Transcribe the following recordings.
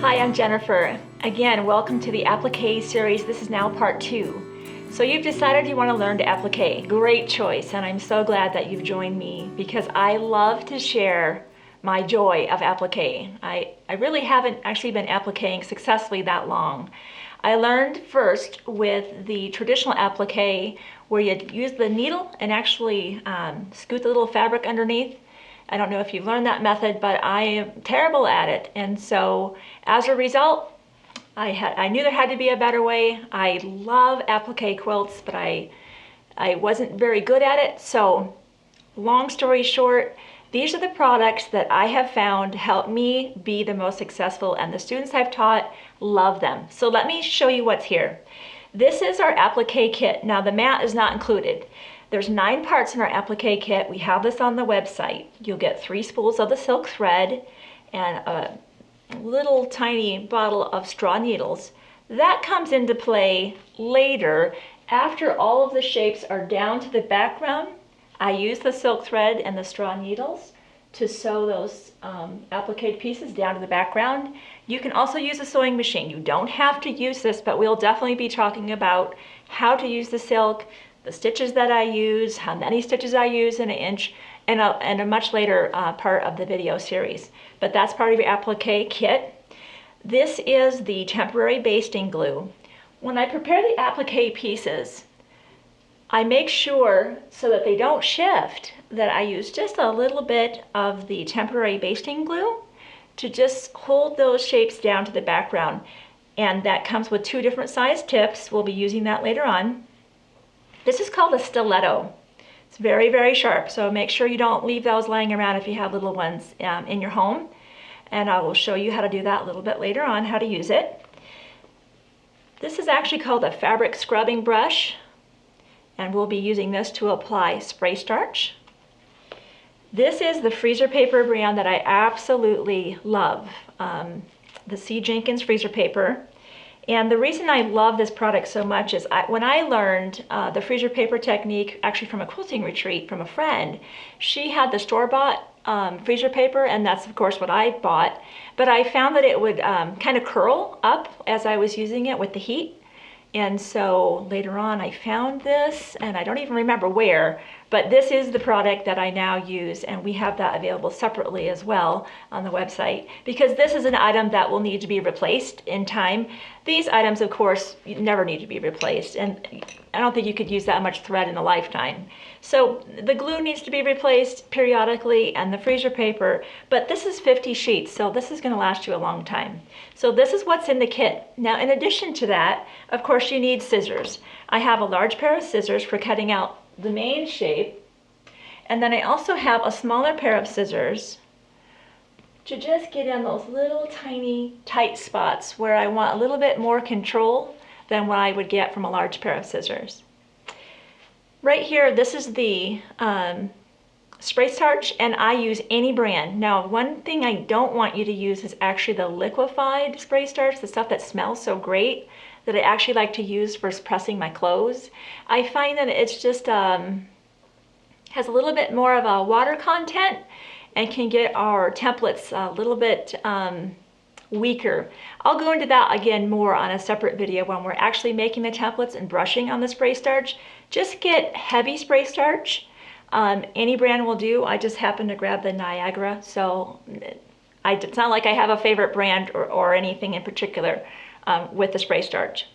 Hi, I'm Jennifer. Again, welcome to the Applique series. This is now part 2. So you've decided you want to learn to applique. Great choice, and I'm so glad that you've joined me because I love to share my joy of applique. I really haven't actually been appliquing successfully that long. I learned first with the traditional applique where you use the needle and actually scoot the little fabric underneath. I don't know if you've learned that method, but I am terrible at it. And so as a result, I knew there had to be a better way. I love applique quilts, but I wasn't very good at it. So long story short, these are the products that I have found help me be the most successful, and the students I've taught love them. So let me show you what's here. This is our applique kit. Now the mat is not included. There's 9 parts in our applique kit. We have this on the website. You'll get 3 spools of the silk thread and a little tiny bottle of straw needles. That comes into play later after all of the shapes are down to the background. I use the silk thread and the straw needles to sew those applique pieces down to the background. You can also use a sewing machine. You don't have to use this, but we'll definitely be talking about how to use the silk, the stitches that I use, how many stitches I use in an inch, and a much later part of the video series. But that's part of your applique kit. This is the temporary basting glue. When I prepare the applique pieces, I make sure so that they don't shift that I use just a little bit of the temporary basting glue to just hold those shapes down to the background. And that comes with 2 different size tips. We'll be using that later on. This is called a stiletto. It's very, very sharp, so make sure you don't leave those lying around if you have little ones in your home. And I will show you how to do that a little bit later on, how to use it. This is actually called a fabric scrubbing brush, and we'll be using this to apply spray starch. This is the freezer paper brand that I absolutely love, the C. Jenkins freezer paper. And the reason I love this product so much is when I learned the freezer paper technique, actually from a quilting retreat from a friend, she had the store-bought freezer paper, and that's of course what I bought. But I found that it would kind of curl up as I was using it with the heat. And so later on I found this, and I don't even remember where, but this is the product that I now use, and we have that available separately as well on the website, because this is an item that will need to be replaced in time. These items, of course, never need to be replaced, and I don't think you could use that much thread in a lifetime. So the glue needs to be replaced periodically, and the freezer paper, but this is 50 sheets, so this is going to last you a long time. So this is what's in the kit. Now, in addition to that, of course, you need scissors. I have a large pair of scissors for cutting out the main shape, and then I also have a smaller pair of scissors to just get in those little tiny tight spots where I want a little bit more control than what I would get from a large pair of scissors. Right here, this is the spray starch, and I use any brand. Now, one thing I don't want you to use is actually the liquefied spray starch, the stuff that smells so great that I actually like to use for pressing my clothes. I find that it's just has a little bit more of a water content and can get our templates a little bit weaker. I'll go into that again more on a separate video when we're actually making the templates and brushing on the spray starch. Just get heavy spray starch. Any brand will do. I just happen to grab the Niagara, so it's not like I have a favorite brand or anything in particular with the spray starch.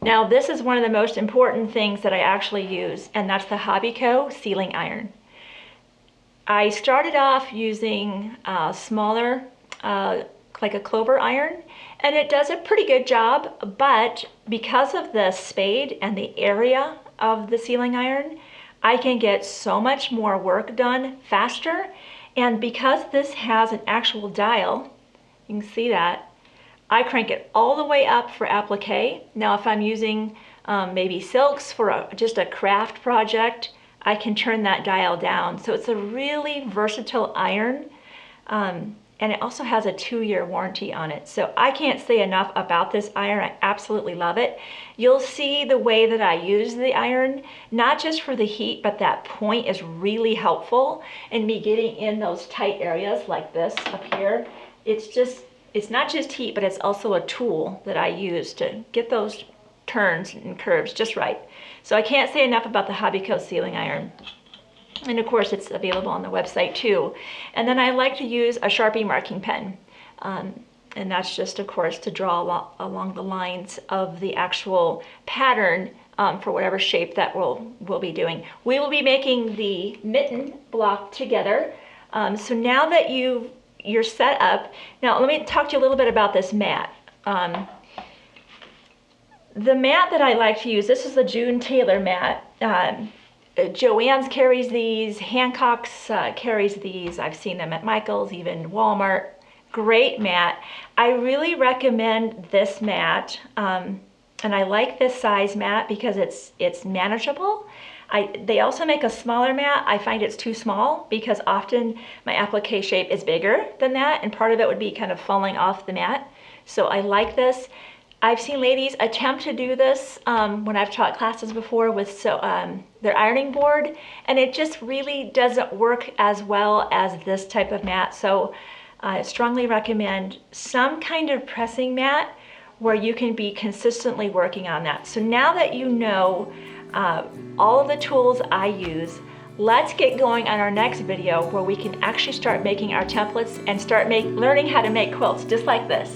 Now, this is one of the most important things that I actually use, and that's the Appliqué sealing iron. I started off using a smaller, like a clover iron, and it does a pretty good job, but because of the spade and the area of the sealing iron, I can get so much more work done faster. And because this has an actual dial, you can see that, I crank it all the way up for applique. Now, if I'm using maybe silks for just a craft project, I can turn that dial down. So it's a really versatile iron, and it also has a 2-year warranty on it. So I can't say enough about this iron. I absolutely love it. You'll see the way that I use the iron, not just for the heat, but that point is really helpful in me getting in those tight areas like this up here. It's just it's not just heat, but it's also a tool that I use to get those turns and curves just right. So I can't say enough about the Hobbyco sealing iron. And of course it's available on the website too. And then I like to use a Sharpie marking pen. And that's just, of course, to draw along the lines of the actual pattern for whatever shape that we'll be doing. We will be making the mitten block together. So now that you're set up, now let me talk to you a little bit about this mat. The mat that I like to use, this is the June Taylor mat. Joann's carries these, Hancock's carries these. I've seen them at Michael's, even Walmart. Great mat. I really recommend this mat, and I like this size mat because it's manageable. They also make a smaller mat. I find it's too small because often my applique shape is bigger than that, and part of it would be kind of falling off the mat. So I like this. I've seen ladies attempt to do this when I've taught classes before with their ironing board, and it just really doesn't work as well as this type of mat. So I strongly recommend some kind of pressing mat where you can be consistently working on that. So now that you know all of the tools I use, let's get going on our next video where we can actually start making our templates and start learning how to make quilts just like this.